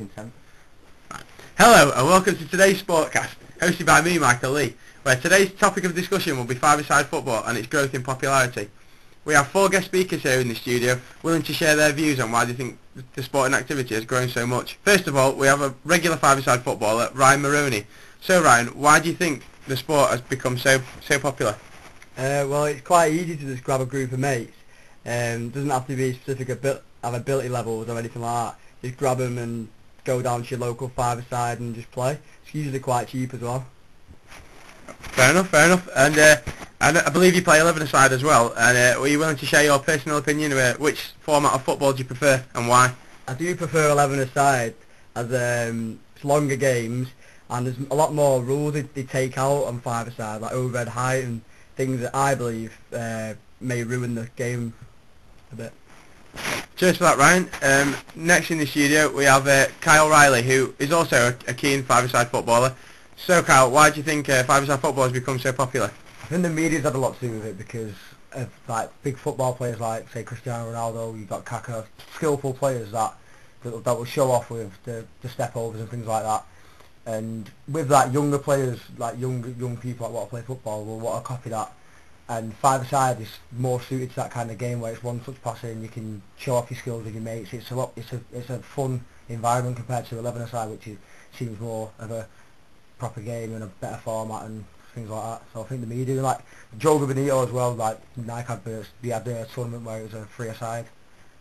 in 10. Hello and welcome to today's Sportcast, hosted by me, Michael Lee, where today's topic of discussion will be five-a-side football and its growth in popularity. We have 4 guest speakers here in the studio, willing to share their views on why they think the sporting activity has grown so much. First of all, we have a regular five-a-side footballer, Ryan Maroney. So Ryan, why do you think the sport has become so popular? Well, it's quite easy to just grab a group of mates. Doesn't have to be specific ability levels or anything like that. Just grab them and go down to your local five-a-side and just play. It's usually quite cheap as well. Fair enough. And I believe you play 11-a-side as well. And were you willing to share your personal opinion of which format of football do you prefer and why? I do prefer 11-a-side as it's longer games and there's a lot more rules they take out on five-a-side, like overhead height and things that I believe may ruin the game a bit. Cheers for that, Ryan. Next in the studio we have Kyle Riley, who is also a keen five-a-side footballer. So Kyle, why do you think five-a-side football has become so popular? I think the media's had a lot to do with it because of like big football players like say Cristiano Ronaldo, you've got Kaká, skillful players that will show off with the step overs and things like that. And with that, younger players like young people that want to play football will want to copy that. And five-a-side is more suited to that kind of game where it's one touch passing, you can show off your skills with your mates. It's a fun environment compared to 11-a-side, which seems more of a proper game and a better format and things like that. So I think the media, like Joga Bonito as well, like Nike adverts, they had a tournament where it was a free-a-side.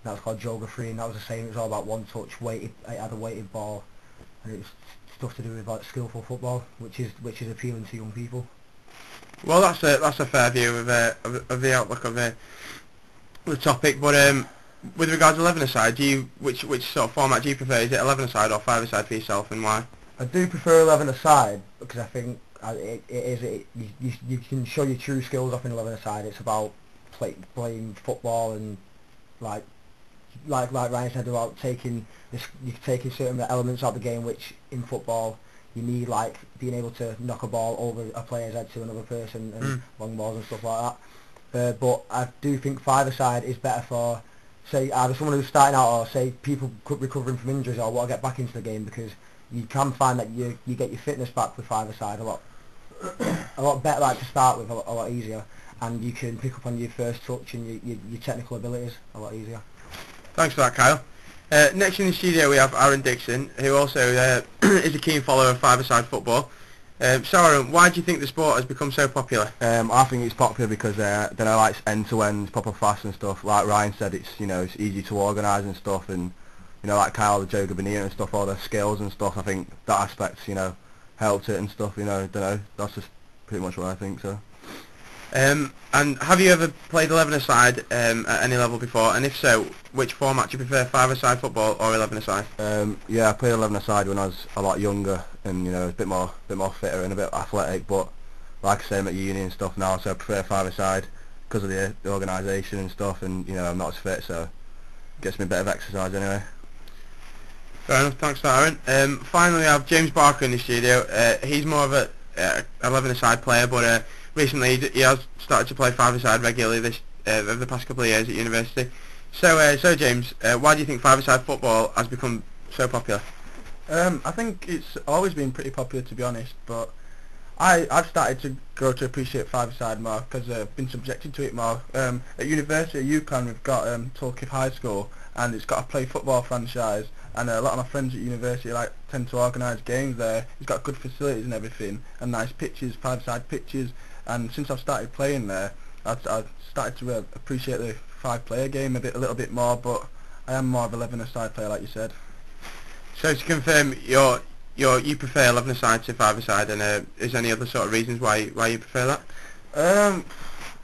That was called Joga Free, and that was the same. It was all about one touch, weighted. It had a weighted ball, and it was stuff to do with like skillful football, which is appealing to young people. Well, that's a fair view of the outlook of the topic. But with regards to 11-a-side, which sort of format do you prefer? Is it 11-a-side or five-a-side for yourself, and why? I do prefer 11-a-side because I think you can show your true skills off in 11-a-side. It's about playing football and like Ryan said about taking certain elements out of the game, which in football you need, like being able to knock a ball over a player's head to another person and long balls and stuff like that. But I do think five-a-side is better for, say, either someone who's starting out or say people recovering from injuries or want to get back into the game, because you can find that you get your fitness back with five-a-side a lot better, like to start with, a lot easier, and you can pick up on your first touch and your technical abilities a lot easier. Thanks for that, Kyle. Next in the studio we have Aaron Dixon, who also is a keen follower of five-a-side football. So Aaron, why do you think the sport has become so popular? I think it's popular because then I like end-to-end, proper fast and stuff. Like Ryan said, it's it's easy to organise and stuff, and like Kyle, the Joga Bonito and stuff, all the skills and stuff. I think that aspect's helped it and stuff. Don't know. That's just pretty much what I think. So. And have you ever played 11-a-side at any level before? And if so, which format do you prefer, five-a-side football or 11-a-side? Yeah, I played 11-a-side when I was a lot younger and a bit more fitter and a bit athletic. But like I say, I'm at uni and stuff now, so I prefer five-a-side because of the organisation and stuff. And I'm not as fit, so it gets me a bit of exercise anyway. Fair enough. Thanks for that, Aaron. Finally, we have James Barker in the studio. He's more of a 11-a-side player, but recently he has started to play five-a-side regularly over the past couple of years at university. So James, why do you think five-a-side football has become so popular? I think it's always been pretty popular, to be honest, but I've started to grow to appreciate five-a-side more because I've been subjected to it more. At university at UConn we've got Tulketh High School, and it's got a play football franchise, and a lot of my friends at university tend to organise games there. It's got good facilities and everything, and nice pitches, five-side pitches. And since I've started playing there, I've started to appreciate the five-player game a little bit more. But I am more of 11-a-side player, like you said. So to confirm, you prefer 11-a-side to five-a-side, and is there any other sort of reasons why you prefer that?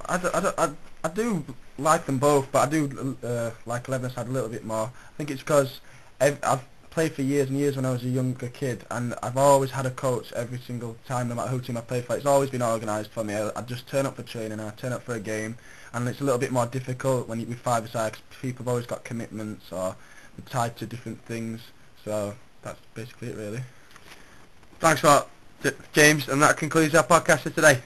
I do like them both, but I do like 11-a-side a little bit more. I think it's because I've played for years and years when I was a younger kid, and I've always had a coach every single time, no matter who team I play for. It's always been organised for me. I just turn up for training, I turn up for a game, and it's a little bit more difficult when you with five-a-side because people have always got commitments or they're tied to different things. So that's basically it, really. Thanks a lot, James, and that concludes our podcast for today.